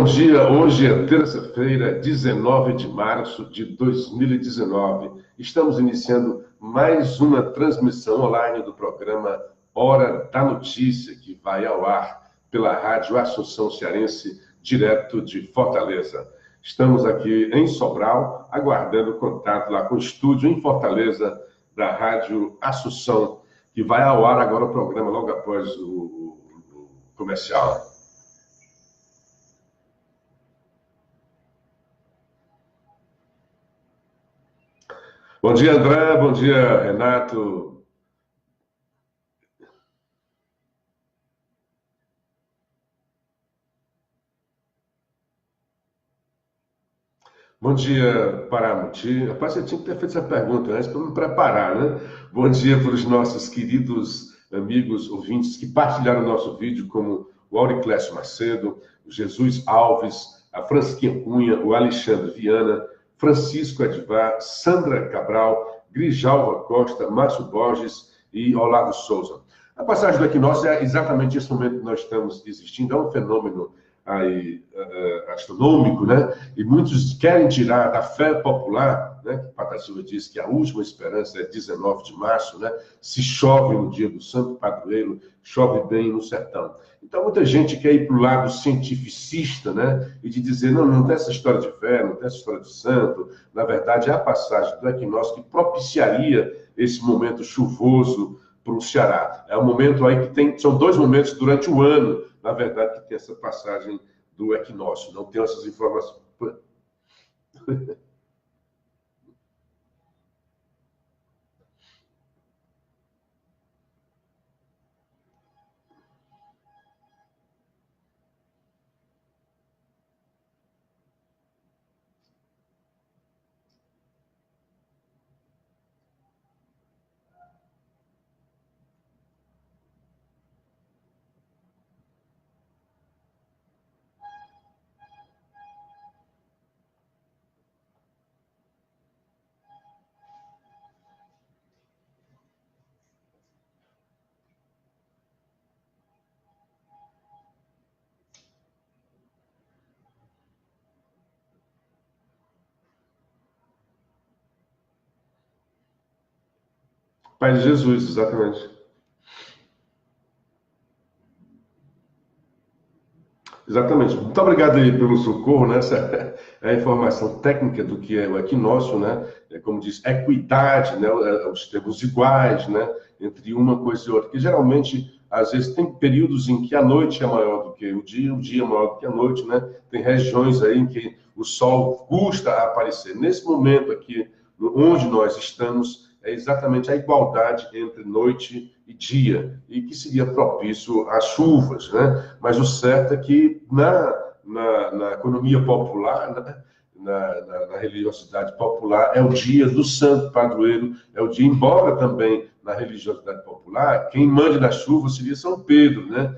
dia, hoje é terça-feira, 19 de março de 2019. Estamos iniciando mais uma transmissão online do programa Hora da Notícia, que vai ao ar pela Rádio Assunção Cearense, direto de Fortaleza. Estamos aqui em Sobral, aguardando contato lá com o estúdio em Fortaleza da Rádio Assunção, que vai ao ar agora o programa logo após o comercial. Bom dia, André. Bom dia, Renato. Bom dia, Paramuti. Rapaz, você tinha que ter feito essa pergunta antes para me preparar, né? Bom dia para os nossos queridos amigos ouvintes que partilharam o nosso vídeo, como o Auriclésio Macedo, o Jesus Alves, a Francisquinha Cunha, o Alexandre Viana, Francisco Edivar, Sandra Cabral, Grijalva Costa, Márcio Borges e Olavo Souza. A passagem do equinócio é exatamente esse momento que nós estamos existindo, é um fenômeno aí, astronômico, né? E muitos querem tirar da fé popular, né? Que Pata Silva diz que a última esperança é 19 de março, né? Se chove no dia do Santo Padroeiro, chove bem no sertão. Então, muita gente quer ir para o lado cientificista, né? E de dizer, não tem essa história de fé, não tem essa história de santo. Na verdade, é a passagem do equinócio que propiciaria esse momento chuvoso para o Ceará. É um momento aí que são dois momentos durante o ano, na verdade, que tem essa passagem do equinócio. Não tenho essas informações. Pai de Jesus, exatamente. Exatamente. Muito obrigado aí pelo socorro, né? Essa é a informação técnica do que é o equinócio, né? É como diz, equidade, né? Os termos iguais, né? Entre uma coisa e outra. Que geralmente, às vezes, tem períodos em que a noite é maior do que o dia é maior do que a noite, né? Tem regiões aí em que o sol custa a aparecer. Nesse momento aqui, onde nós estamos, é exatamente a igualdade entre noite e dia, e que seria propício às chuvas, né? Mas o certo é que na economia popular, né? Na religiosidade popular, é o dia do Santo Padroeiro, é o dia, embora também na religiosidade popular, quem mande na chuva seria São Pedro, né?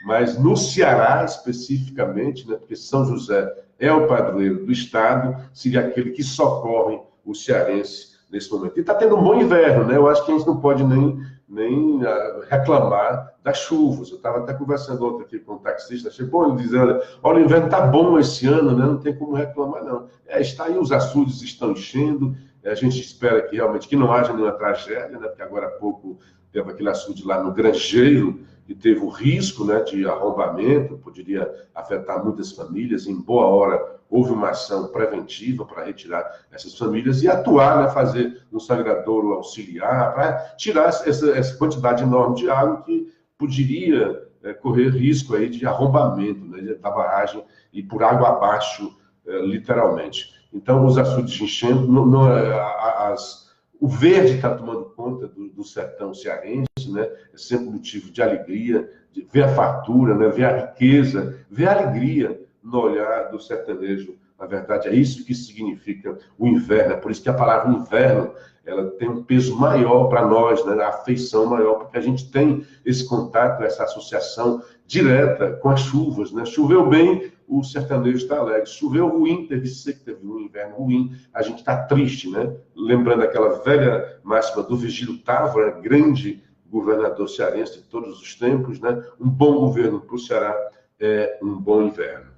Mas no Ceará, especificamente, né? Porque São José é o padroeiro do Estado, seria aquele que socorre o cearense nesse momento. E está tendo um bom inverno, né? Eu acho que a gente não pode nem reclamar das chuvas. Eu estava até conversando ontem aqui com um taxista, achei bom ele dizendo, olha, o inverno está bom esse ano, né? Não tem como reclamar, não. Está aí, os açudes estão enchendo, a gente espera que realmente que não haja nenhuma tragédia, né? Porque agora há pouco teve aquele açude lá no Grangeiro, e teve o risco, né, de arrombamento, poderia afetar muitas famílias. Em boa hora houve uma ação preventiva para retirar essas famílias e atuar, né, fazer um sangradouro auxiliar para tirar essa quantidade enorme de água que poderia correr risco aí de arrombamento, né, da barragem e por água abaixo, literalmente. Então, os açudes enchendo, o verde está tomando conta do sertão cearense, né? É sempre motivo de alegria, de ver a fartura, né? Ver a riqueza, ver a alegria no olhar do sertanejo. Na verdade, é isso que significa o inverno. É por isso que a palavra inverno ela tem um peso maior para nós, né? A afeição maior, porque a gente tem esse contato, essa associação direta com as chuvas, né? Choveu bem, o sertanejo está alegre. Choveu ruim, teve seco, teve um inverno ruim, a gente está triste, né? Lembrando aquela velha máxima do Virgílio Távora, grande governador cearense de todos os tempos, né? Um bom governo para o Ceará é um bom inverno.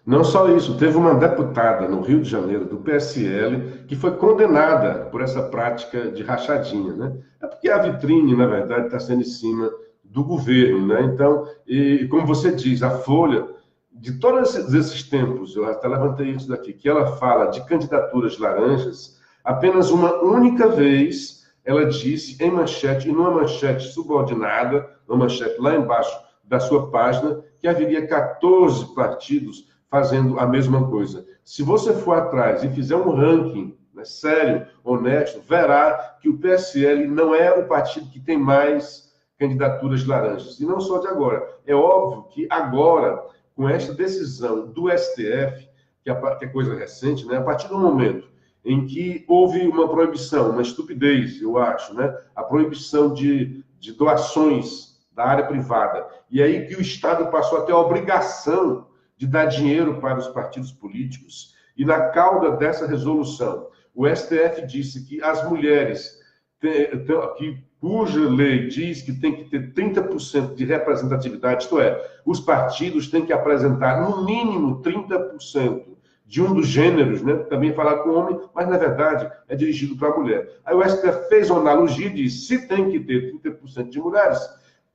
Não só isso, teve uma deputada no Rio de Janeiro, do PSL, que foi condenada por essa prática de rachadinha, né? É porque a vitrine, na verdade, está sendo em cima do governo, né? Então, e como você diz, a Folha, de todos esses tempos, eu até levantei isso daqui, que ela fala de candidaturas laranjas, apenas uma única vez ela disse em manchete, e numa manchete subordinada, uma manchete lá embaixo da sua página, que haveria 14 partidos fazendo a mesma coisa. Se você for atrás e fizer um ranking, né, sério, honesto, verá que o PSL não é o partido que tem mais candidaturas laranjas. E não só de agora. É óbvio que agora, com esta decisão do STF, que é coisa recente, né, a partir do momento em que houve uma proibição, uma estupidez, eu acho, né, a proibição de doações da área privada, e aí que o Estado passou a ter a obrigação de dar dinheiro para os partidos políticos. E na cauda dessa resolução, o STF disse que as mulheres, cuja lei diz que tem que ter 30% de representatividade, isto é, os partidos têm que apresentar no mínimo 30% de um dos gêneros, né? Também falar com homem, mas na verdade é dirigido para a mulher. Aí o STF fez uma analogia e disse: se tem que ter 30% de mulheres,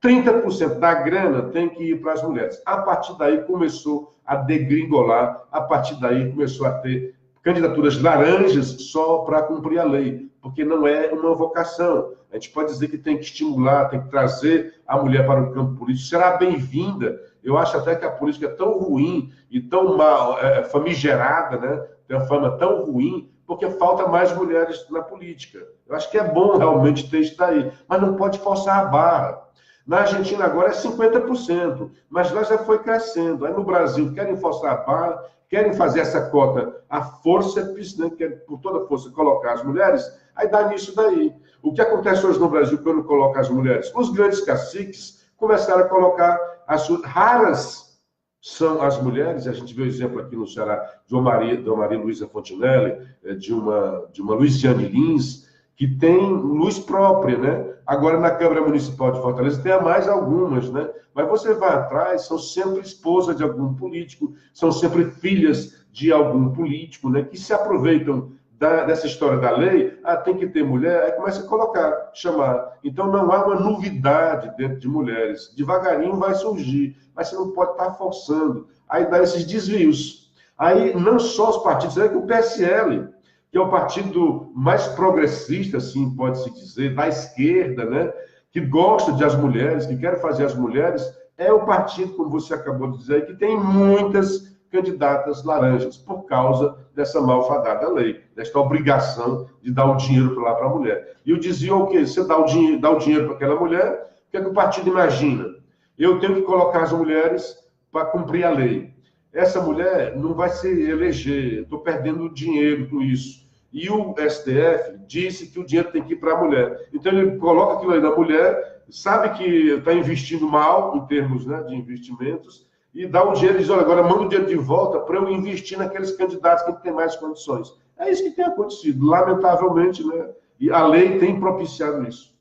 30% da grana tem que ir para as mulheres. A partir daí começou a degringolar, a partir daí começou a ter candidaturas laranjas só para cumprir a lei, porque não é uma vocação. A gente pode dizer que tem que estimular, tem que trazer a mulher para o campo político. Será bem-vinda. Eu acho até que a política é tão ruim e tão mal, famigerada, né? Tem uma fama tão ruim, porque falta mais mulheres na política. Eu acho que é bom realmente ter isso daí, mas não pode forçar a barra. Na Argentina agora é 50%, mas lá já foi crescendo. Aí no Brasil querem forçar a barra, querem fazer essa cota à forceps, né? Querem por toda força colocar as mulheres, aí dá nisso daí. O que acontece hoje no Brasil quando coloca as mulheres? Os grandes caciques começaram a colocar as suas raras são as mulheres, a gente vê o exemplo aqui no Ceará de uma Maria Luísa Fontinelli, de uma Luiziane Lins, que tem luz própria, né? Agora, na Câmara Municipal de Fortaleza, tem a mais algumas, né? Mas você vai atrás, são sempre esposas de algum político, são sempre filhas de algum político, né? Que se aproveitam dessa história da lei, tem que ter mulher, aí começa a colocar, chamar. Então, não há uma novidade dentro de mulheres. Devagarinho vai surgir, mas você não pode estar forçando. Aí dá esses desvios. Aí, não só os partidos, é que o PSL, que é o partido mais progressista, assim pode-se dizer, da esquerda, né? Que gosta de as mulheres, que quer fazer as mulheres, é o partido, como você acabou de dizer, que tem muitas candidatas laranjas, por causa dessa malfadada lei, desta obrigação de dar o dinheiro lá para a mulher. E eu dizia o quê? Você dá o dinheiro para aquela mulher, o que é que o partido imagina? Eu tenho que colocar as mulheres para cumprir a lei. Essa mulher não vai se eleger, estou perdendo dinheiro com isso. E o STF disse que o dinheiro tem que ir para a mulher. Então ele coloca aquilo aí na mulher, sabe que está investindo mal em termos, né, de investimentos, e dá o dinheiro e diz: olha, agora manda o dinheiro de volta para eu investir naqueles candidatos que têm mais condições. É isso que tem acontecido, lamentavelmente, né? E a lei tem propiciado isso.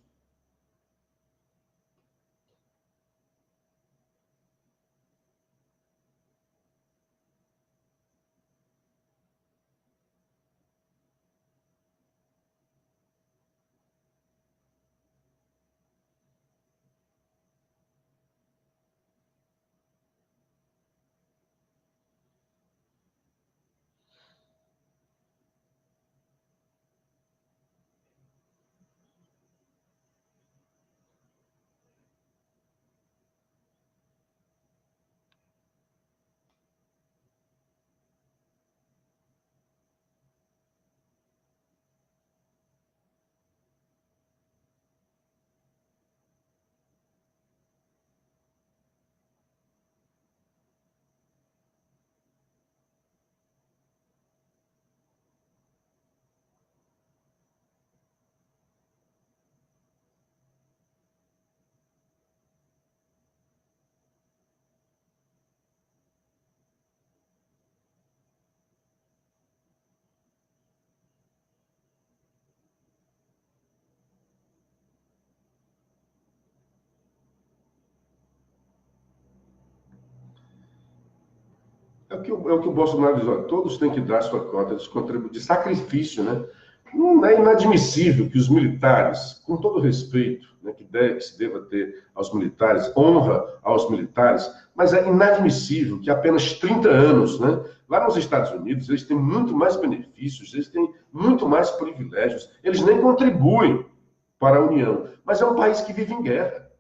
é o que o Bolsonaro diz, olha, todos têm que dar sua cota de sacrifício, né? Não é inadmissível que os militares, com todo o respeito, né, que se deva ter aos militares, honra aos militares, mas é inadmissível que apenas 30 anos, né, lá nos Estados Unidos, eles têm muito mais benefícios, eles têm muito mais privilégios, eles nem contribuem para a União, mas é um país que vive em guerra.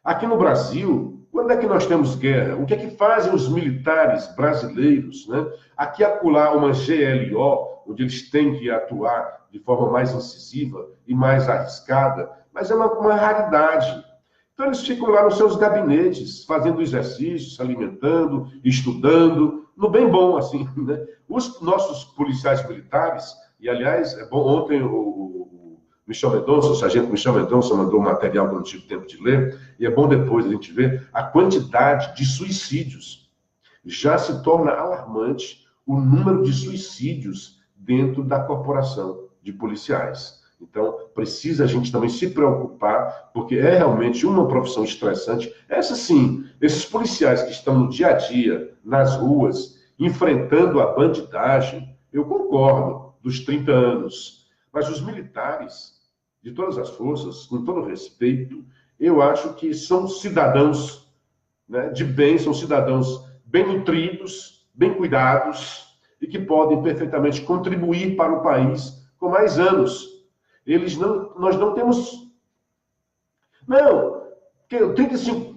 Aqui no Brasil, quando é que nós temos guerra? O que é que fazem os militares brasileiros, né? Aqui acolá uma GLO, onde eles têm que atuar de forma mais incisiva e mais arriscada, mas é uma raridade. Então eles ficam lá nos seus gabinetes, fazendo exercícios, se alimentando, estudando, no bem bom, assim, né? Os nossos policiais militares, e aliás, é bom, ontem o Michel Mendonça, o sargento Michel Mendonça mandou um material que eu não tive tempo de ler, e é bom depois a gente ver a quantidade de suicídios. Já se torna alarmante o número de suicídios dentro da corporação de policiais. Então, precisa a gente também se preocupar, porque é realmente uma profissão estressante. Essa sim, esses policiais que estão no dia a dia, nas ruas, enfrentando a bandidagem, eu concordo, dos 30 anos. Mas os militares, de todas as forças, com todo respeito, eu acho que são cidadãos, né, de bem, são cidadãos bem nutridos, bem cuidados e que podem perfeitamente contribuir para o país com mais anos. Nós não temos... Não, 35...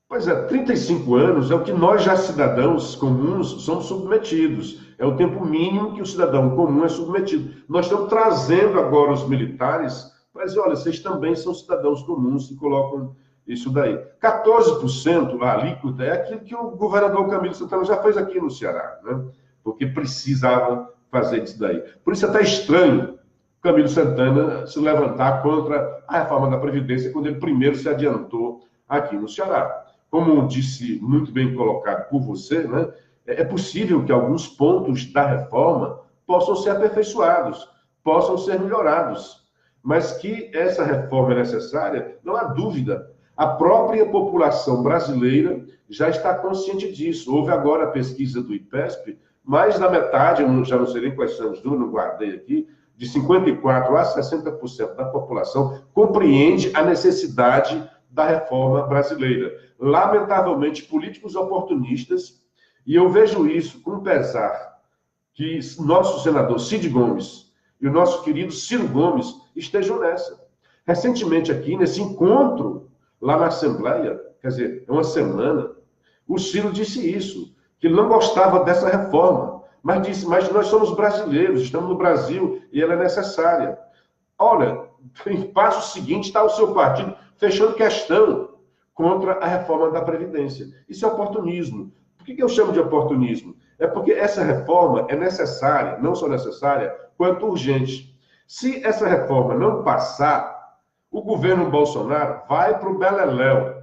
Pois é, 35 anos é o que nós já cidadãos comuns somos submetidos. É o tempo mínimo que o cidadão comum é submetido. Nós estamos trazendo agora os militares para dizer, olha, vocês também são cidadãos comuns e colocam isso daí. 14% a alíquota é aquilo que o governador Camilo Santana já fez aqui no Ceará, né? Porque precisava fazer isso daí. Por isso é até estranho Camilo Santana se levantar contra a reforma da Previdência quando ele primeiro se adiantou aqui no Ceará. Como disse muito bem colocado por você, né, é possível que alguns pontos da reforma possam ser aperfeiçoados, possam ser melhorados, mas que essa reforma é necessária, não há dúvida. A própria população brasileira já está consciente disso. Houve agora a pesquisa do IPESP, mais da metade, eu já não sei nem quais são os números, não guardei aqui, de 54% a 60% da população compreende a necessidade da reforma brasileira. Lamentavelmente, políticos oportunistas, e eu vejo isso com pesar, que nosso senador Cid Gomes e o nosso querido Ciro Gomes estejam nessa. Recentemente aqui, nesse encontro, lá na Assembleia, quer dizer, é uma semana, o Ciro disse isso, que ele não gostava dessa reforma, mas disse, mas nós somos brasileiros, estamos no Brasil e ela é necessária. Olha, em passo seguinte está o seu partido fechando questão contra a reforma da Previdência. Isso é oportunismo. Por que eu chamo de oportunismo? É porque essa reforma é necessária, não só necessária, quanto urgente. Se essa reforma não passar, o governo Bolsonaro vai para o beleléu.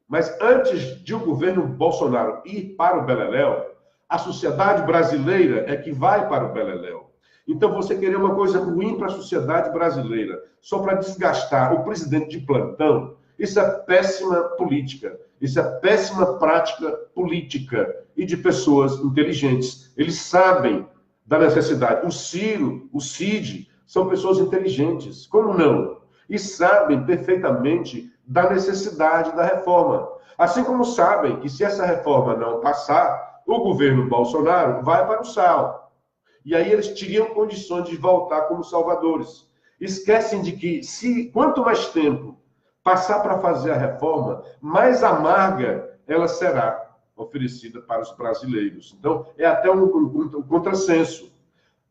Mas antes de o governo Bolsonaro ir para o beleléu, a sociedade brasileira é que vai para o beleléu. Então, você querer uma coisa ruim para a sociedade brasileira, só para desgastar o presidente de plantão, isso é péssima política, isso é péssima prática política e de pessoas inteligentes. Eles sabem da necessidade. O Ciro, o Cid, são pessoas inteligentes, como não? E sabem perfeitamente da necessidade da reforma. Assim como sabem que se essa reforma não passar, o governo Bolsonaro vai para o sal. E aí eles teriam condições de voltar como salvadores. Esquecem de que, quanto mais tempo passar para fazer a reforma, mais amarga ela será oferecida para os brasileiros. Então, é até um contrassenso.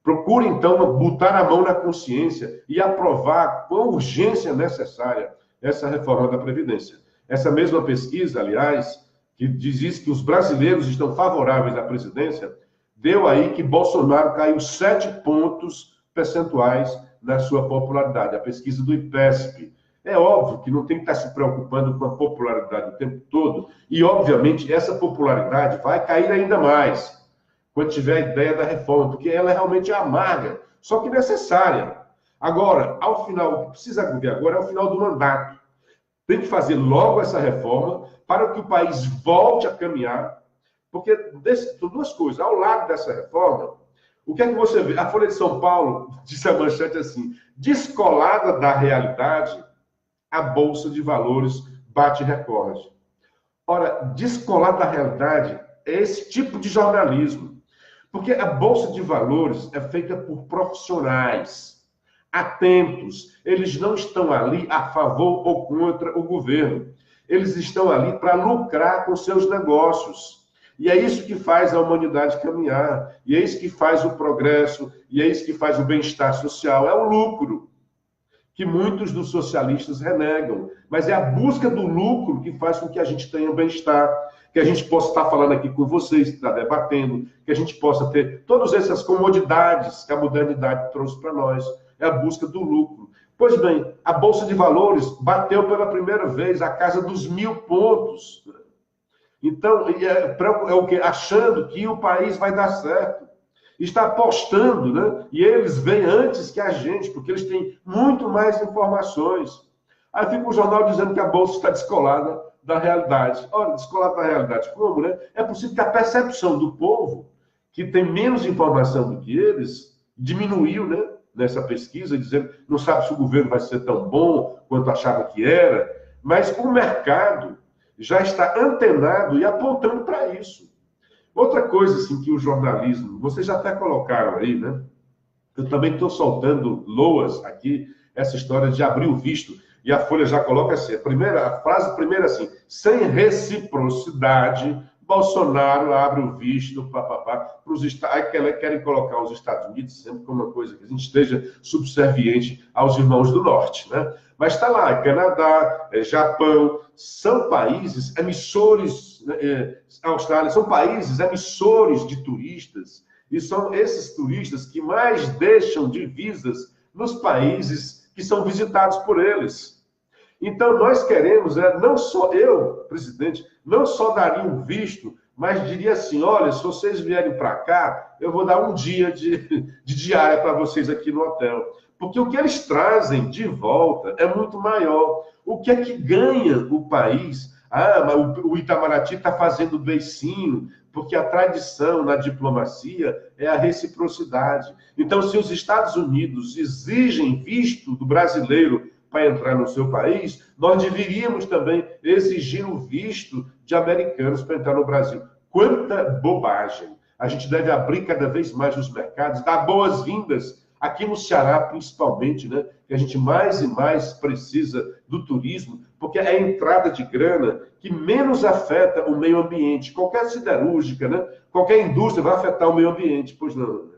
Procure, então, botar a mão na consciência e aprovar com a urgência necessária essa reforma da Previdência. Essa mesma pesquisa, aliás, que diz que os brasileiros estão favoráveis à presidência, deu aí que Bolsonaro caiu 7 pontos percentuais na sua popularidade. A pesquisa do IPESP. É óbvio que não tem que estar se preocupando com a popularidade o tempo todo. E, obviamente, essa popularidade vai cair ainda mais quando tiver a ideia da reforma, porque ela é realmente amarga, só que necessária. Agora, ao final, o que precisa ver agora é o final do mandato. Tem que fazer logo essa reforma para que o país volte a caminhar, porque duas coisas. Ao lado dessa reforma, o que é que você vê? A Folha de São Paulo disse a manchete assim: descolada da realidade, a Bolsa de Valores bate recorde. Ora, descolada da realidade é esse tipo de jornalismo. Porque a Bolsa de Valores é feita por profissionais atentos. Eles não estão ali a favor ou contra o governo. Eles estão ali para lucrar com seus negócios. E é isso que faz a humanidade caminhar. E é isso que faz o progresso. E é isso que faz o bem-estar social. É o lucro que muitos dos socialistas renegam. Mas é a busca do lucro que faz com que a gente tenha bem-estar, que a gente possa estar falando aqui com vocês, estar debatendo, que a gente possa ter todas essas comodidades que a modernidade trouxe para nós. É a busca do lucro. Pois bem, a Bolsa de Valores bateu pela primeira vez a casa dos 1.000 pontos. Então, é o quê? Achando que o país vai dar certo. Está apostando, né? E eles vêm antes que a gente, porque eles têm muito mais informações. Aí fica o jornal dizendo que a Bolsa está descolada da realidade. Ora, descolada da realidade como, né? É possível que a percepção do povo, que tem menos informação do que eles, diminuiu, né? Nessa pesquisa, dizendo que não sabe se o governo vai ser tão bom quanto achava que era, mas o mercado já está antenado e apontando para isso. Outra coisa assim, que o jornalismo, vocês já até colocaram aí, né? Eu também estou soltando loas aqui, essa história de abrir o visto, e a Folha já coloca assim, a frase primeira assim: sem reciprocidade, Bolsonaro abre o visto para os Estados. Aí querem colocar os Estados Unidos sempre como uma coisa que a gente esteja subserviente aos irmãos do Norte, né? Mas está lá, Canadá, Japão, são países emissores, Austrália, são países emissores de turistas, e são esses turistas que mais deixam divisas nos países que são visitados por eles. Então, nós queremos, não só eu, presidente, não só daria um visto, mas diria assim: olha, se vocês vierem para cá, eu vou dar um dia de diária para vocês aqui no hotel. Porque o que eles trazem de volta é muito maior. O que é que ganha o país? Ah, mas o Itamaraty está fazendo beicinho, porque a tradição na diplomacia é a reciprocidade. Então, se os Estados Unidos exigem visto do brasileiro para entrar no seu país, nós deveríamos também exigir o visto de americanos para entrar no Brasil. Quanta bobagem! A gente deve abrir cada vez mais os mercados, dar boas-vindas aqui no Ceará, principalmente, né? Que a gente mais e mais precisa do turismo, porque é a entrada de grana que menos afeta o meio ambiente. Qualquer siderúrgica, né? Qualquer indústria vai afetar o meio ambiente, pois não.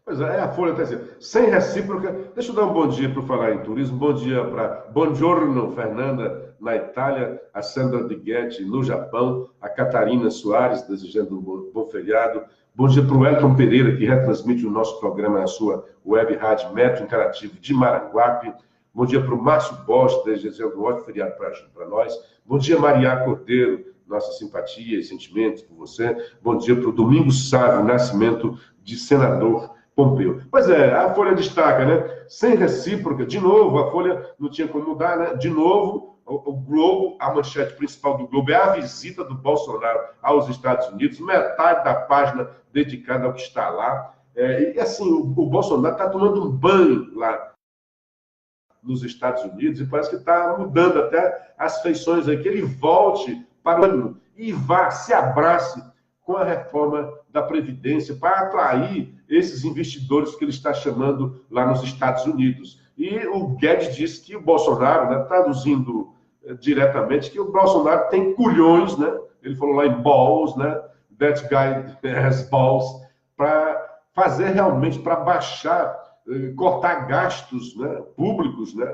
Pois é, a Folha está dizendo, sem recíproca. Deixa eu dar um bom dia para falar em turismo. Bom dia para Buongiorno, Fernanda, na Itália, a Sandra de Guetti, no Japão, a Catarina Soares, desejando um bom feriado. Bom dia para o Elton Pereira, que retransmite o nosso programa na sua web rádio Metro Interativo de Maranguape. Bom dia para o Márcio Bosch, desejando um ótimo feriado para nós. Bom dia, Maria Cordeiro, nossa simpatia e sentimentos por você. Bom dia para o Domingos Sávio Nascimento, de senador Pompeu. Pois é, a Folha destaca, né? Sem recíproca, de novo, a Folha não tinha como mudar, né? De novo, o Globo, a manchete principal do Globo é a visita do Bolsonaro aos Estados Unidos, metade da página dedicada ao que está lá. E assim, o Bolsonaro está tomando um banho lá nos Estados Unidos e parece que está mudando até as feições aí, que ele volte para o ano e vá, se abrace com a reforma da Previdência, para atrair esses investidores que ele está chamando lá nos Estados Unidos. E o Guedes disse que o Bolsonaro, né, traduzindo diretamente, que o Bolsonaro tem culhões, né? Ele falou lá em balls, né? That guy has balls, para fazer realmente, para baixar, cortar gastos, né, públicos, né,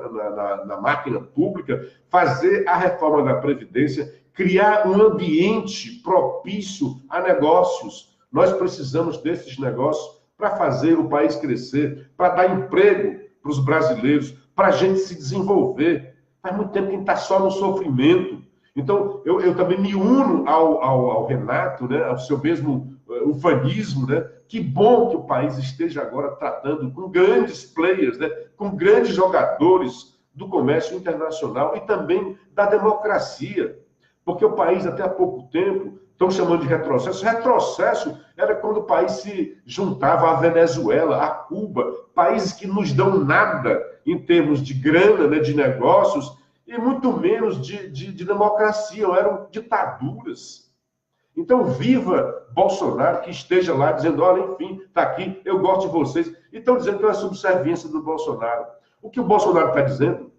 na máquina pública, fazer a reforma da Previdência, criar um ambiente propício a negócios. Nós precisamos desses negócios para fazer o país crescer, para dar emprego para os brasileiros, para a gente se desenvolver. Faz muito tempo que a gente está só no sofrimento. Então, eu também me uno ao Renato, né, ao seu mesmo ufanismo, né? Que bom que o país esteja agora tratando com grandes players, né, com grandes jogadores do comércio internacional e também da democracia. Porque o país, até há pouco tempo, estão chamando de retrocesso. Retrocesso era quando o país se juntava à Venezuela, a Cuba, países que nos dão nada em termos de grana, né, de negócios, e muito menos de democracia, eram ditaduras. Então, viva Bolsonaro, que esteja lá dizendo, olha, enfim, está aqui, eu gosto de vocês. E estão dizendo que é a subserviência do Bolsonaro. O que o Bolsonaro está dizendo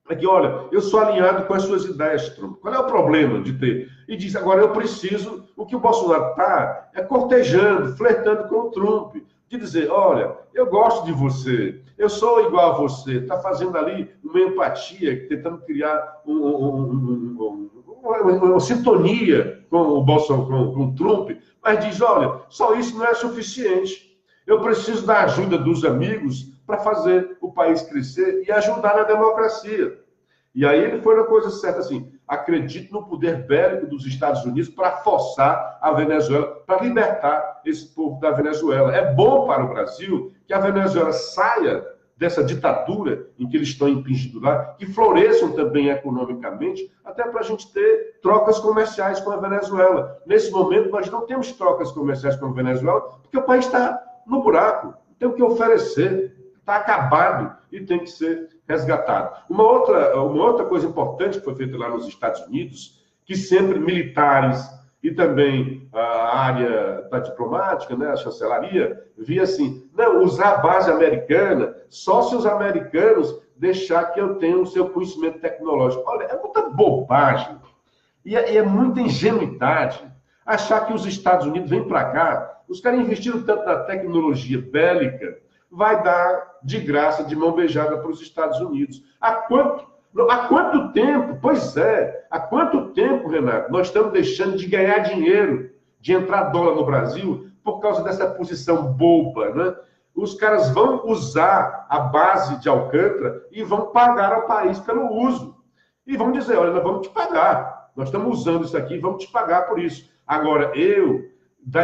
é que, olha, eu sou alinhado com as suas ideias, Trump. Qual é o problema de ter? E diz, agora eu preciso... O que o Bolsonaro está é cortejando, flertando com o Trump. De dizer, olha, eu gosto de você, eu sou igual a você. Está fazendo ali uma empatia, tentando criar uma sintonia com o Bolsonaro, com o Trump, mas diz, olha, só isso não é suficiente. Eu preciso da ajuda dos amigos para fazer o país crescer e ajudar na democracia. E aí ele foi na coisa certa, assim, acredito no poder bélico dos Estados Unidos para forçar a Venezuela, para libertar esse povo da Venezuela. É bom para o Brasil que a Venezuela saia dessa ditadura em que eles estão impingidos lá, que floresçam também economicamente, até para a gente ter trocas comerciais com a Venezuela. Nesse momento, nós não temos trocas comerciais com a Venezuela, porque o país está no buraco, tem o que oferecer, está acabado e tem que ser resgatado. Uma outra coisa importante que foi feita lá nos Estados Unidos, que sempre militares e também a área da diplomática, né, a chancelaria, via assim, não, usar a base americana só se os americanos deixar que eu tenha o seu conhecimento tecnológico. Olha, é muita bobagem e é muita ingenuidade achar que os Estados Unidos vêm para cá, os caras investiram tanto na tecnologia bélica, vai dar de graça, de mão beijada para os Estados Unidos. Há quanto tempo? Pois é, há quanto tempo, Renato, nós estamos deixando de ganhar dinheiro, de entrar dólar no Brasil, por causa dessa posição boba, né? Os caras vão usar a base de Alcântara e vão pagar ao país pelo uso. E vão dizer, olha, nós vamos te pagar. Nós estamos usando isso aqui e vamos te pagar por isso. Agora,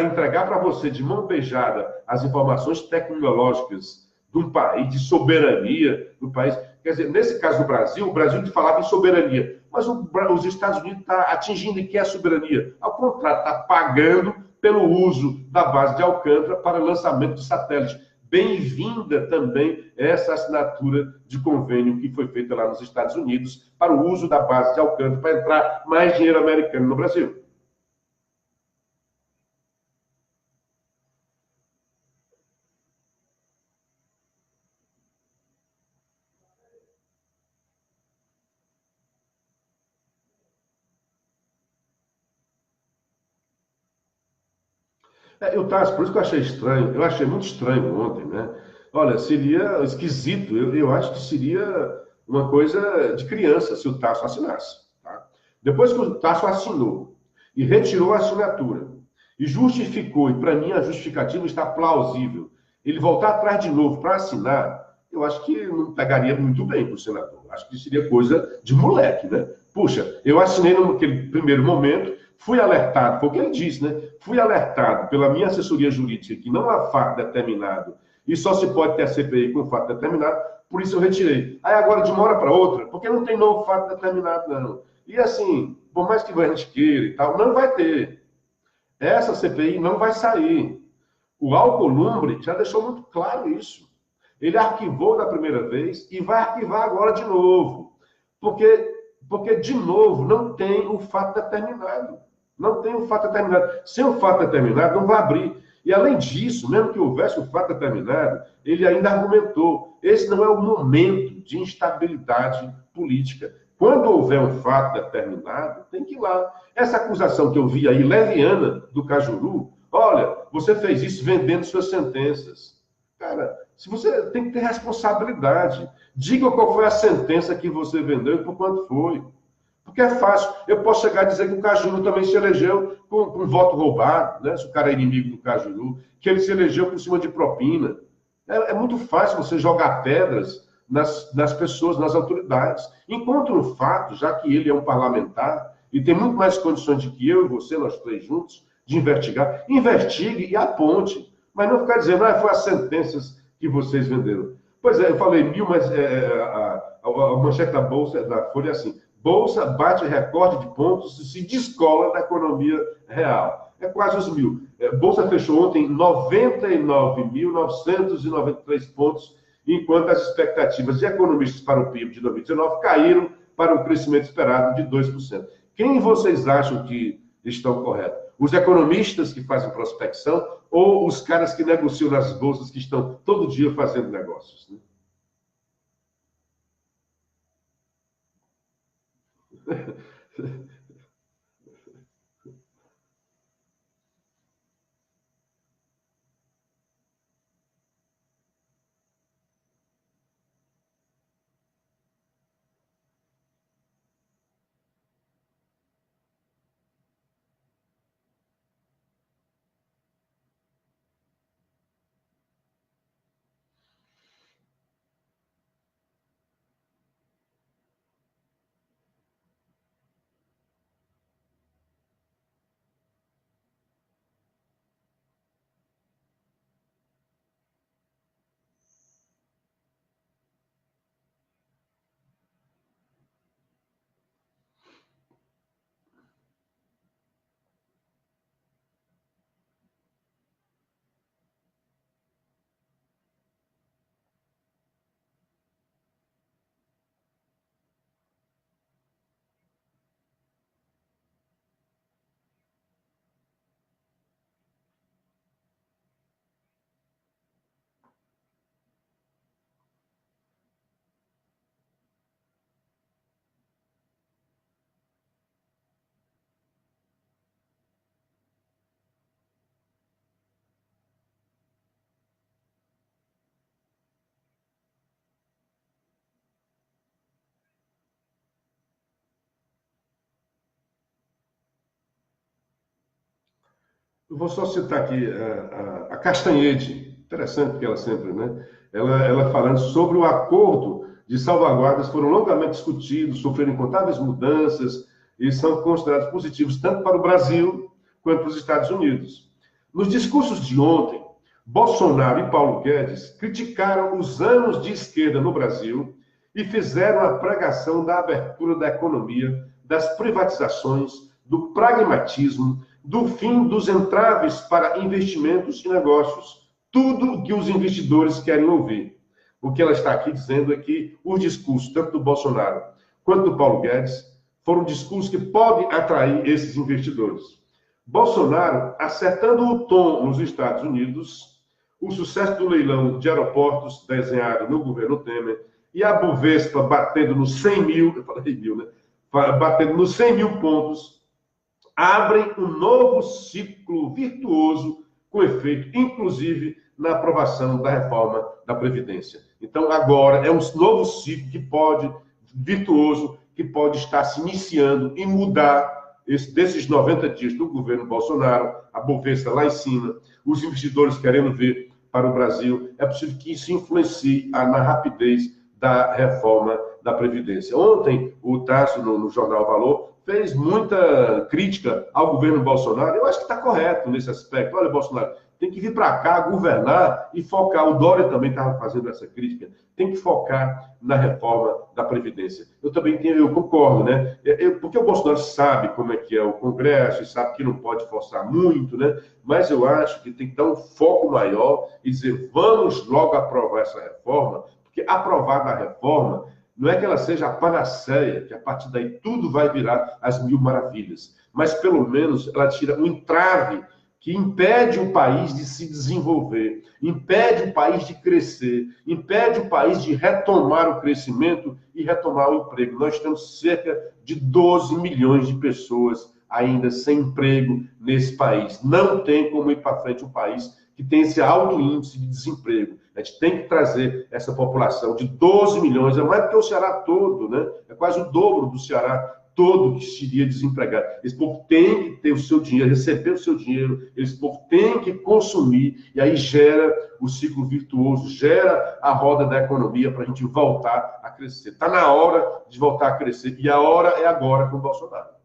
entregar para você de mão beijada as informações tecnológicas de um país, de soberania do país. Quer dizer, nesse caso do Brasil, o Brasil falava em soberania, mas os Estados Unidos estão atingindo em que é a soberania? Ao contrário, está pagando pelo uso da base de Alcântara para lançamento de satélites. Bem-vinda também essa assinatura de convênio que foi feita lá nos Estados Unidos para o uso da base de Alcântara para entrar mais dinheiro americano no Brasil. Por isso que eu achei estranho, eu achei muito estranho ontem, né? Olha, seria esquisito, eu acho que seria uma coisa de criança se o Tasso assinasse. Tá? Depois que o Tasso assinou e retirou a assinatura e justificou, e para mim a justificativa está plausível, ele voltar atrás de novo para assinar, eu acho que não pegaria muito bem para o senador. Acho que seria coisa de moleque, né? Puxa, eu assinei naquele primeiro momento, fui alertado, foi o que ele disse, né? Fui alertado pela minha assessoria jurídica que não há fato determinado e só se pode ter a CPI com fato determinado, por isso eu retirei. Aí agora, de uma hora para outra, porque não tem novo fato determinado, não. E assim, por mais que a gente queira e tal, não vai ter. Essa CPI não vai sair. O Alcolumbre já deixou muito claro isso. Ele arquivou da primeira vez e vai arquivar agora de novo. Porque de novo, não tem o fato determinado. Não tem um fato determinado. Sem um fato determinado, não vai abrir. E, além disso, mesmo que houvesse um fato determinado, ele ainda argumentou: esse não é o momento de instabilidade política. Quando houver um fato determinado, tem que ir lá. Essa acusação que eu vi aí, leviana, do Cajuru, olha, você fez isso vendendo suas sentenças. Cara, se você tem que ter responsabilidade. Diga qual foi a sentença que você vendeu e por quanto foi. Porque é fácil. Eu posso chegar a dizer que o Cajuru também se elegeu com voto roubado, né? Se o cara é inimigo do Cajuru, que ele se elegeu por cima de propina. É muito fácil você jogar pedras nas pessoas, nas autoridades. Enquanto no fato, já que ele é um parlamentar e tem muito mais condições de que eu e você, nós três juntos, de investigar, investigue e aponte. Mas não ficar dizendo, foi as sentenças que vocês venderam. Pois é, eu falei 1000, mas a manchete da Bolsa, da Folha é assim: Bolsa bate recorde de pontos e se descola da economia real. É quase os 1000. Bolsa fechou ontem em 99.993 pontos, enquanto as expectativas de economistas para o PIB de 2019 caíram para um crescimento esperado de 2%. Quem vocês acham que estão corretos? Os economistas que fazem prospecção ou os caras que negociam nas bolsas que estão todo dia fazendo negócios? Né? Eu vou só citar aqui a Castanhede, interessante que ela sempre, né? Ela falando sobre o acordo de salvaguardas, foram longamente discutidos, sofreram incontáveis mudanças e são considerados positivos tanto para o Brasil quanto para os Estados Unidos. Nos discursos de ontem, Bolsonaro e Paulo Guedes criticaram os anos de esquerda no Brasil e fizeram a pregação da abertura da economia, das privatizações, do pragmatismo, do fim dos entraves para investimentos e negócios. Tudo que os investidores querem ouvir. O que ela está aqui dizendo é que os discursos, tanto do Bolsonaro quanto do Paulo Guedes, foram discursos que podem atrair esses investidores. Bolsonaro acertando o tom nos Estados Unidos, o sucesso do leilão de aeroportos desenhado no governo Temer e a Bovespa batendo nos 100 mil, eu falei mil, né? Batendo nos 100 mil pontos, abrem um novo ciclo virtuoso com efeito, inclusive, na aprovação da reforma da Previdência. Então, agora é um novo ciclo virtuoso, que pode estar se iniciando e mudar desses 90 dias do governo Bolsonaro, a Bovespa lá em cima, os investidores querendo ver para o Brasil. É possível que isso influencie na rapidez da reforma da Previdência. Ontem, o Tasso, no Jornal Valor, fez muita crítica ao governo Bolsonaro. Eu acho que está correto nesse aspecto. Olha, Bolsonaro, tem que vir para cá, governar e focar. O Dória também estava fazendo essa crítica. Tem que focar na reforma da Previdência. Eu concordo, né? Porque o Bolsonaro sabe como é que é o Congresso e sabe que não pode forçar muito, né? Mas eu acho que tem que dar um foco maior e dizer, vamos logo aprovar essa reforma, porque aprovada a reforma, não é que ela seja a panaceia, que a partir daí tudo vai virar as mil maravilhas. mas pelo menos ela tira um entrave que impede o país de se desenvolver, impede o país de crescer, impede o país de retomar o crescimento e retomar o emprego. Nós temos cerca de 12 milhões de pessoas ainda sem emprego nesse país. Não tem como ir para frente um país que tem esse alto índice de desemprego. A gente tem que trazer essa população de 12 milhões, é mais do que o Ceará todo, né? É quase o dobro do Ceará todo que seria desempregado. Esse povo tem que ter o seu dinheiro, receber o seu dinheiro, esse povo tem que consumir, e aí gera o ciclo virtuoso, gera a roda da economia para a gente voltar a crescer. Está na hora de voltar a crescer, e a hora é agora com o Bolsonaro.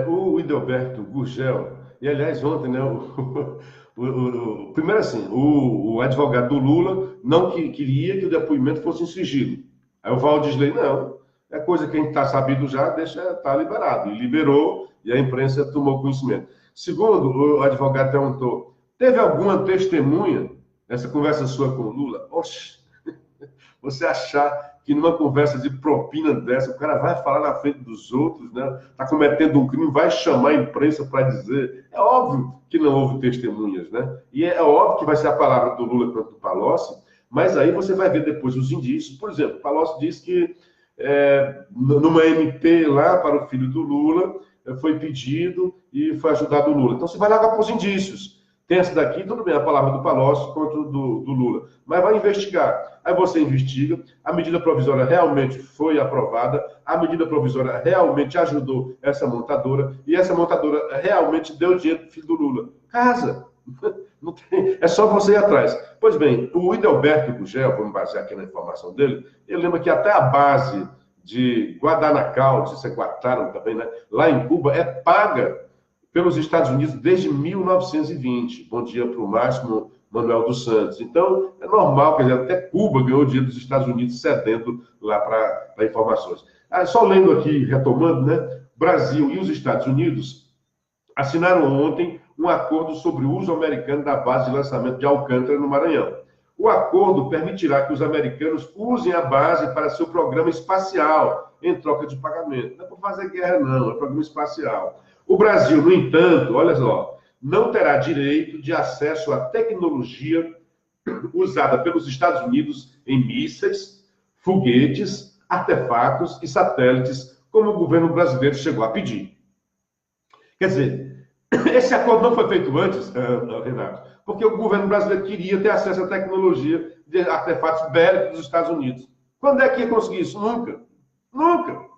O Idalberto Gurgel, e aliás, ontem, né, primeiro assim, o advogado do Lula não queria que o depoimento fosse em sigilo. Aí o Valdisley, não, é coisa que a gente está sabido já, deixa estar liberado. E liberou, e a imprensa tomou conhecimento. Segundo, o advogado perguntou, teve alguma testemunha nessa conversa sua com o Lula? Oxe, você achar que numa conversa de propina dessa, o cara vai falar na frente dos outros, né? Está cometendo um crime, vai chamar a imprensa para dizer. É óbvio que não houve testemunhas, né? E é óbvio que vai ser a palavra do Lula quanto do Palocci, mas aí você vai ver depois os indícios. Por exemplo, o Palocci diz que numa MP lá para o filho do Lula, foi pedido e foi ajudado o Lula. Então você vai lá para os indícios. Tem essa daqui, tudo bem, a palavra do Palocci contra do Lula. Mas vai investigar. Aí você investiga, a medida provisória realmente foi aprovada, a medida provisória realmente ajudou essa montadora, e essa montadora realmente deu dinheiro para o filho do Lula. Casa! Não tem, é só você ir atrás. Pois bem, o Idelberto Gugel, vamos basear aqui na informação dele, ele lembra que até a base de Guadalcanal, se é Guantánamo também, né? Lá em Cuba, é paga pelos Estados Unidos desde 1920. Bom dia para o Máximo Manuel dos Santos. Então, é normal, quer dizer, até Cuba ganhou dinheiro dos Estados Unidos cedendo lá para informações. Só lendo aqui, retomando, né? Brasil e os Estados Unidos assinaram ontem um acordo sobre o uso americano da base de lançamento de Alcântara, no Maranhão. O acordo permitirá que os americanos usem a base para seu programa espacial, em troca de pagamento. Não é para fazer guerra, não, é programa espacial. O Brasil, no entanto, olha só, não terá direito de acesso à tecnologia usada pelos Estados Unidos em mísseis, foguetes, artefatos e satélites, como o governo brasileiro chegou a pedir. Quer dizer, esse acordo não foi feito antes, Renato, porque o governo brasileiro queria ter acesso à tecnologia de artefatos bélicos dos Estados Unidos. Quando é que ia conseguir isso? Nunca. Nunca.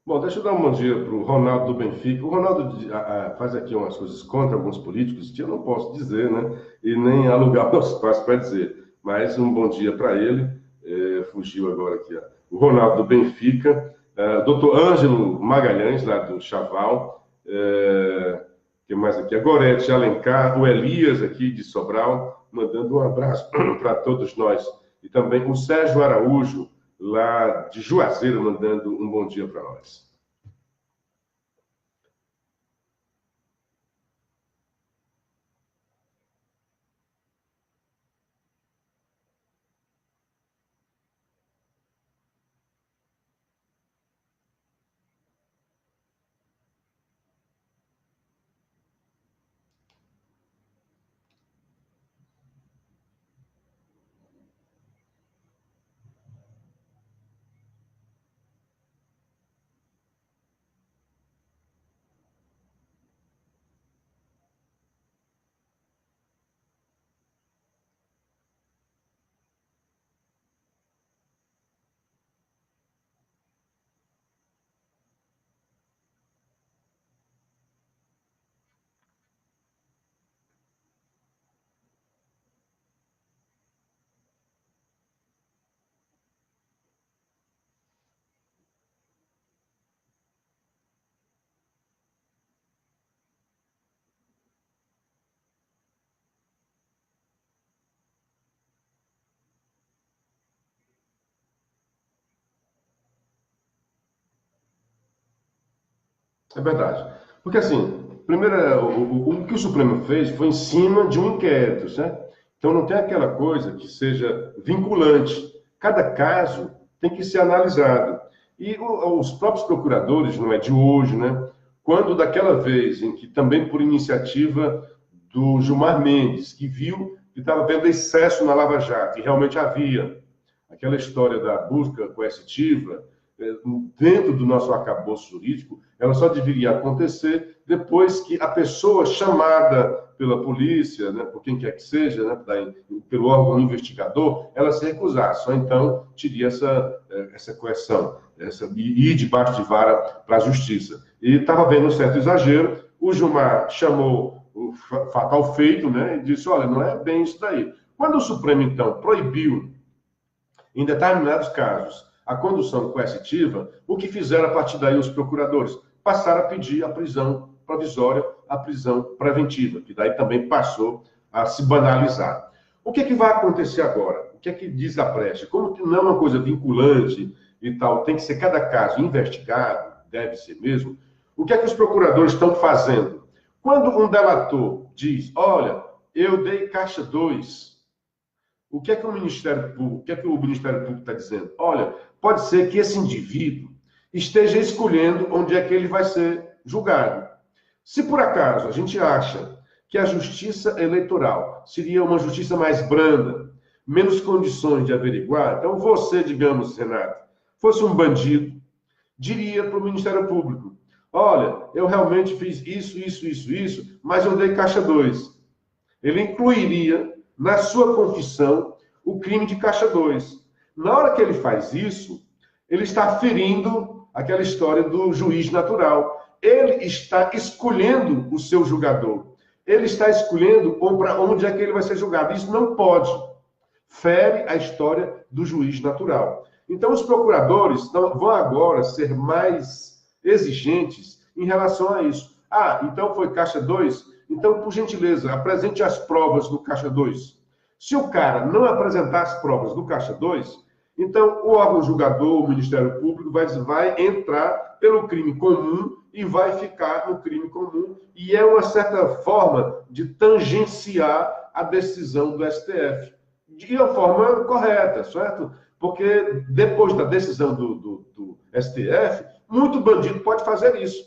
Bom, deixa eu dar um bom dia para o Ronaldo do Benfica. O Ronaldo faz aqui umas coisas contra alguns políticos, que eu não posso dizer, né? E nem alugar o nosso espaço para dizer. Mas um bom dia para ele. Fugiu agora aqui, ó. O Ronaldo do Benfica. Doutor Ângelo Magalhães, lá do Chaval. Que mais aqui? A Gorete Alencar, o Elias aqui de Sobral, mandando um abraço para todos nós. E também o Sérgio Araújo, lá de Juazeiro, mandando um bom dia para nós. É verdade. Porque, assim, primeiro, o que o Supremo fez foi em cima de um inquérito, certo? Então, não tem aquela coisa que seja vinculante. Cada caso tem que ser analisado. E os próprios procuradores, não é de hoje, né? Quando daquela vez em que, também por iniciativa do Gilmar Mendes, que viu que estava havendo excesso na Lava Jato, e realmente havia aquela história da busca coercitiva, dentro do nosso arcabouço jurídico, ela só deveria acontecer depois que a pessoa chamada pela polícia, né, por quem quer que seja, né, pelo órgão investigador, ela se recusasse. Só então teria essa coerção, e ir debaixo de vara para a justiça. E estava vendo um certo exagero, o Gilmar chamou o fatal feito, né, e disse, olha, não é bem isso daí. Quando o Supremo, então, proibiu, em determinados casos, a condução coercitiva, o que fizeram a partir daí os procuradores? Passaram a pedir a prisão provisória, a prisão preventiva, que daí também passou a se banalizar. O que é que vai acontecer agora? O que é que diz a brecha? Como que não é uma coisa vinculante e tal, tem que ser cada caso investigado, deve ser mesmo, o que é que os procuradores estão fazendo? Quando um delator diz, olha, eu dei caixa 2, o que é que o Ministério Público, o que é que o Ministério Público está dizendo? Olha, pode ser que esse indivíduo esteja escolhendo onde é que ele vai ser julgado. Se por acaso a gente acha que a justiça eleitoral seria uma justiça mais branda, menos condições de averiguar, então você, digamos, Renato, fosse um bandido, diria para o Ministério Público, olha, eu realmente fiz isso, mas eu dei caixa 2. Ele incluiria na sua confissão o crime de caixa 2. Na hora que ele faz isso, ele está ferindo aquela história do juiz natural. Ele está escolhendo o seu julgador. Ele está escolhendo para onde é que ele vai ser julgado. Isso não pode. Fere a história do juiz natural. Então, os procuradores vão agora ser mais exigentes em relação a isso. Ah, então foi caixa 2? Então, por gentileza, apresente as provas do caixa 2. Se o cara não apresentar as provas do caixa 2, então o órgão julgador, o Ministério Público, vai entrar pelo crime comum e vai ficar no crime comum. E é uma certa forma de tangenciar a decisão do STF. De uma forma correta, certo? Porque depois da decisão do STF, muito bandido pode fazer isso.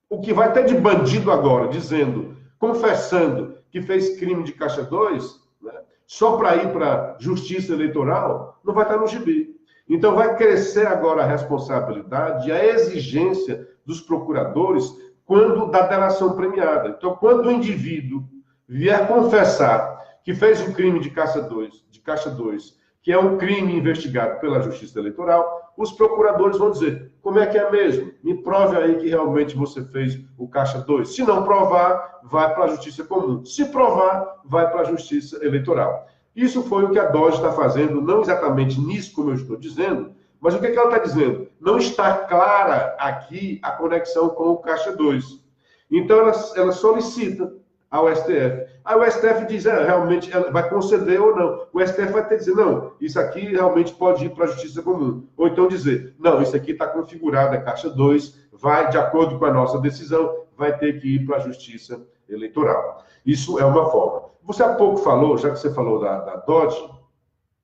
O que vai ter de bandido agora, dizendo, confessando que fez crime de caixa 2, né, só para ir para a justiça eleitoral, não vai estar no gibi. Então vai crescer agora a responsabilidade e a exigência dos procuradores quando da delação premiada. Então, quando o indivíduo vier confessar que fez um crime de caixa 2, que é um crime investigado pela Justiça Eleitoral, os procuradores vão dizer, como é que é mesmo? Me prove aí que realmente você fez o Caixa 2. Se não provar, vai para a Justiça Comum. Se provar, vai para a Justiça Eleitoral. Isso foi o que a DOGE está fazendo, não exatamente nisso, como eu estou dizendo, mas o que, é que ela está dizendo? Não está clara aqui a conexão com o Caixa 2. Então, ela solicita ao STF. Aí o STF diz, realmente, ela vai conceder ou não. O STF vai ter que dizer, não, isso aqui realmente pode ir para a Justiça Comum. Ou então dizer, não, isso aqui está configurado, é Caixa 2, vai, de acordo com a nossa decisão, vai ter que ir para a Justiça Eleitoral. Isso é uma forma. Você há pouco falou, já que você falou da DOGE,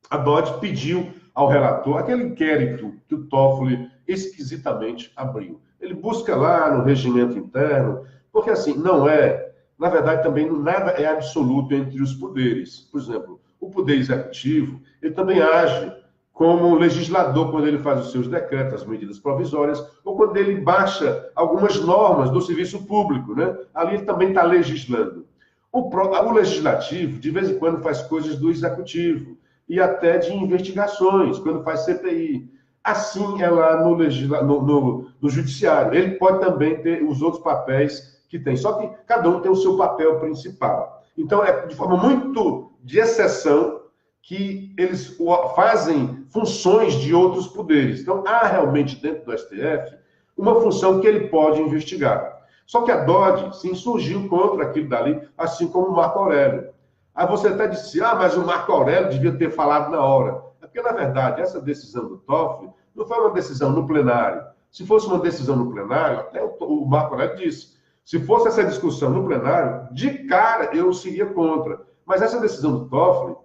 a DOGE pediu ao relator aquele inquérito que o Toffoli esquisitamente abriu. Ele busca lá no regimento interno, porque assim, não é, na verdade também nada é absoluto entre os poderes. Por exemplo, o poder executivo, ele também age como legislador quando ele faz os seus decretos, as medidas provisórias, ou quando ele baixa algumas normas do serviço público, né? Ali ele também está legislando. O legislativo, de vez em quando, faz coisas do executivo e até de investigações, quando faz CPI. Assim é lá no judiciário. Ele pode também ter os outros papéis que tem, só que cada um tem o seu papel principal. Então, é de forma muito de exceção que eles fazem funções de outros poderes. Então, há realmente dentro do STF uma função que ele pode investigar. Só que a DOGE se insurgiu contra aquilo dali, assim como o Marco Aurélio. Aí você até disse, mas o Marco Aurélio devia ter falado na hora. É porque, na verdade, essa decisão do Toffoli não foi uma decisão no plenário. Se fosse uma decisão no plenário, até o Marco Aurélio disse, se fosse essa discussão no plenário, de cara eu seria contra. Mas essa decisão do Toffoli,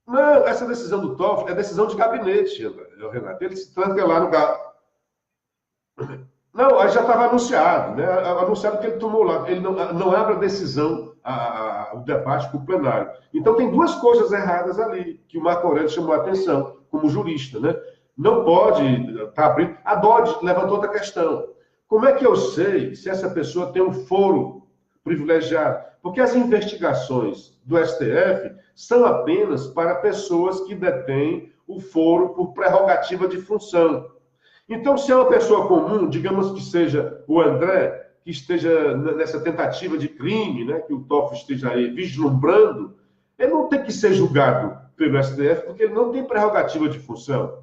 não, essa decisão do Toffoli é decisão de gabinete, Renato. Ele se tranca lá no gabinete. Não, aí já estava anunciado, né? Anunciado que ele tomou lá. Ele não abre a decisão, o debate para o plenário. Então tem duas coisas erradas ali, que o Marco Aurélio chamou a atenção, como jurista, né? Não pode estar abrindo. A DOGE levantou outra questão. Como é que eu sei se essa pessoa tem um foro privilegiado? Porque as investigações do STF são apenas para pessoas que detêm o foro por prerrogativa de função. Então, se é uma pessoa comum, digamos que seja o André, que esteja nessa tentativa de crime, né, que o Toffoli esteja aí vislumbrando, ele não tem que ser julgado pelo STF, porque ele não tem prerrogativa de função.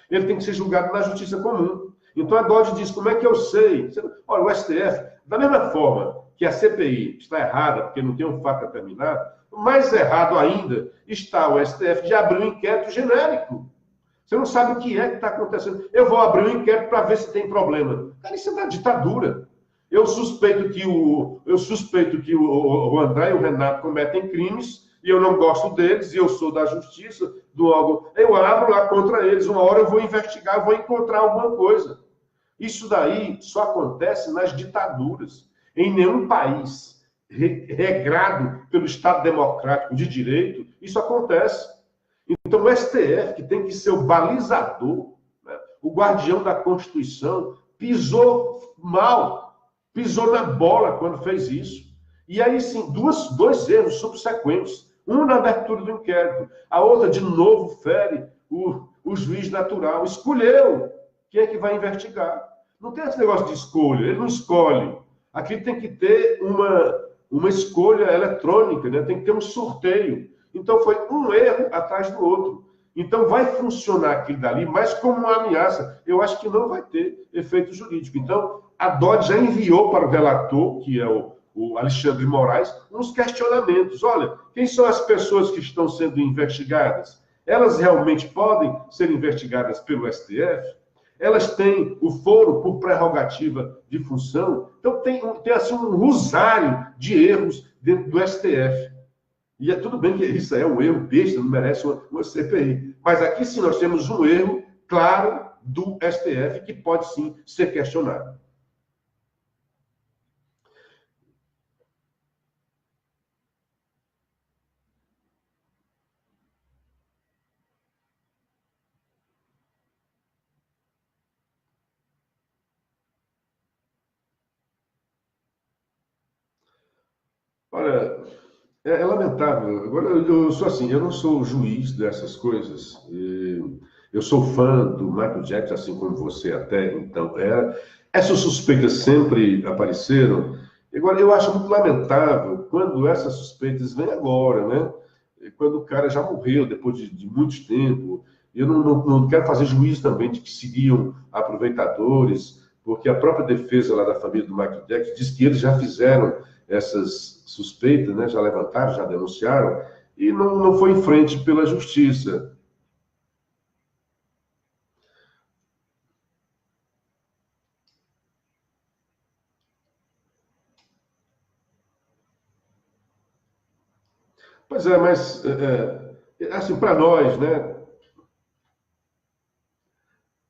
Ele tem que ser julgado na justiça comum. Então a DOGE diz, como é que eu sei? Olha, o STF, da mesma forma que a CPI está errada, porque não tem um fato a terminar, mais errado ainda está o STF de abrir um inquérito genérico. Você não sabe o que é que está acontecendo. Eu vou abrir um inquérito para ver se tem problema. Cara, isso é da ditadura. Eu suspeito que o André e o Renato cometem crimes e eu não gosto deles e eu sou da justiça, do órgão. Eu abro lá contra eles. Uma hora eu vou investigar, vou encontrar alguma coisa. Isso daí só acontece nas ditaduras. Em nenhum país regrado pelo Estado Democrático de Direito, isso acontece. Então, o STF, que tem que ser o balizador, né, o guardião da Constituição, pisou mal, pisou na bola quando fez isso. E aí, sim, dois erros subsequentes. Um na abertura do inquérito, a outra, de novo, fere o juiz natural. Escolheu quem é que vai investigar. Não tem esse negócio de escolha, ele não escolhe. Aqui tem que ter uma escolha eletrônica, né? Tem que ter um sorteio. Então foi um erro atrás do outro. Então vai funcionar aquilo dali, mas como uma ameaça. Eu acho que não vai ter efeito jurídico. Então a DOD já enviou para o relator, que é o Alexandre de Moraes, uns questionamentos. Olha, quem são as pessoas que estão sendo investigadas? Elas realmente podem ser investigadas pelo STF? Elas têm o foro por prerrogativa de função? Então tem assim um rosário de erros dentro do STF. E é tudo bem que isso é um erro besta, não merece uma CPI. Mas aqui sim nós temos um erro claro do STF que pode sim ser questionado. Olha, É lamentável. Agora, eu sou assim, eu não sou juiz dessas coisas. Eu sou fã do Michael Jackson, assim como você até então era. Essas suspeitas sempre apareceram. Agora, eu acho muito lamentável quando essas suspeitas vêm agora, né? Quando o cara já morreu, depois de muito tempo. Eu não quero fazer juízo também de que seriam aproveitadores, porque a própria defesa lá da família do Michael Jackson diz que eles já fizeram essas suspeitas, né? Já levantaram, já denunciaram, e não foi em frente pela justiça. Pois é, mas assim, para nós, né?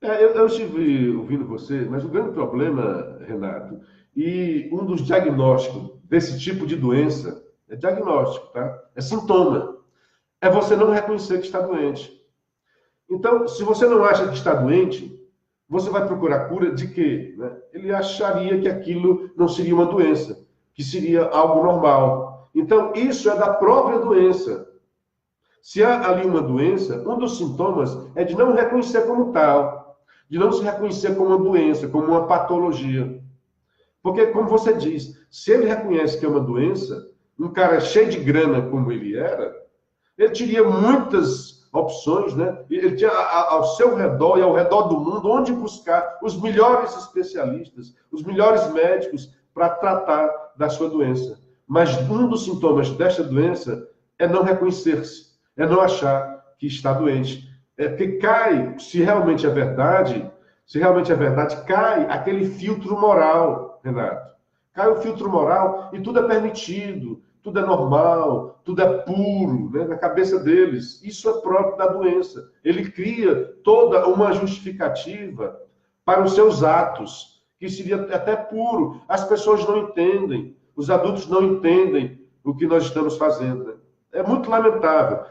Eu estive ouvindo você, mas o grande problema, Renato, e um dos diagnósticos desse tipo de doença, é diagnóstico, tá? É sintoma. É você não reconhecer que está doente. Então, se você não acha que está doente, você vai procurar cura de quê? Né? Ele acharia que aquilo não seria uma doença, que seria algo normal. Então, isso é da própria doença. Se há ali uma doença, um dos sintomas é de não reconhecer como tal, de não se reconhecer como uma doença, como uma patologia. Porque, como você diz, se ele reconhece que é uma doença, um cara cheio de grana como ele era, ele teria muitas opções, né? Ele tinha ao seu redor e ao redor do mundo onde buscar os melhores especialistas, os melhores médicos para tratar da sua doença. Mas um dos sintomas desta doença é não reconhecer-se, é não achar que está doente. É porque cai, se realmente é verdade, cai aquele filtro moral, Renato. Cai o filtro moral e tudo é permitido, tudo é normal, tudo é puro, né, na cabeça deles. Isso é próprio da doença. Ele cria toda uma justificativa para os seus atos, que seria até puro. As pessoas não entendem, os adultos não entendem o que nós estamos fazendo. Né? É muito lamentável.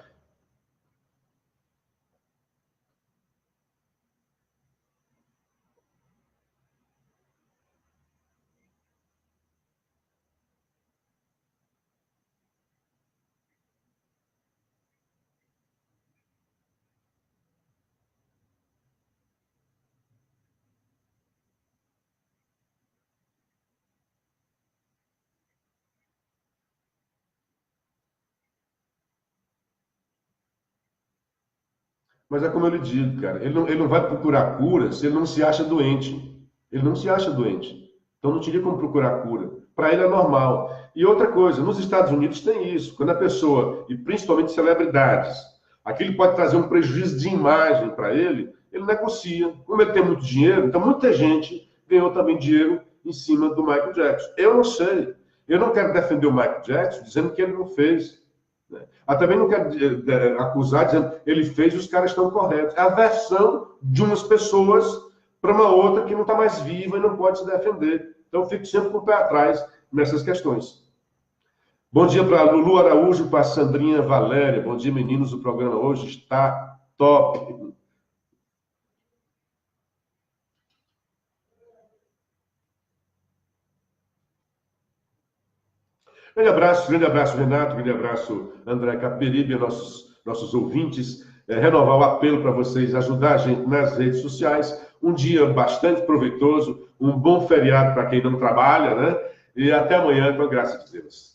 Mas é como eu lhe digo, cara, ele não vai procurar cura se ele não se acha doente. Ele não se acha doente. Então não teria como procurar cura. Para ele é normal. E outra coisa, nos Estados Unidos tem isso. Quando a pessoa, e principalmente celebridades, aquilo pode trazer um prejuízo de imagem para ele negocia. Como ele tem muito dinheiro, então muita gente ganhou também dinheiro em cima do Michael Jackson. Eu não sei. Eu não quero defender o Michael Jackson dizendo que ele não fez. Também não quero acusar dizendo que ele fez e os caras estão corretos. É a versão de umas pessoas para uma outra que não está mais viva e não pode se defender. Então, eu fico sempre com o pé atrás nessas questões. Bom dia para Lulu Araújo, para Sandrinha Valéria. Bom dia, meninos. O programa hoje está top. Grande abraço, Renato, grande abraço, André Caperibe, nossos ouvintes. Renovar o apelo para vocês ajudar a gente nas redes sociais. Um dia bastante proveitoso, um bom feriado para quem não trabalha, né? E até amanhã, com a graça de Deus.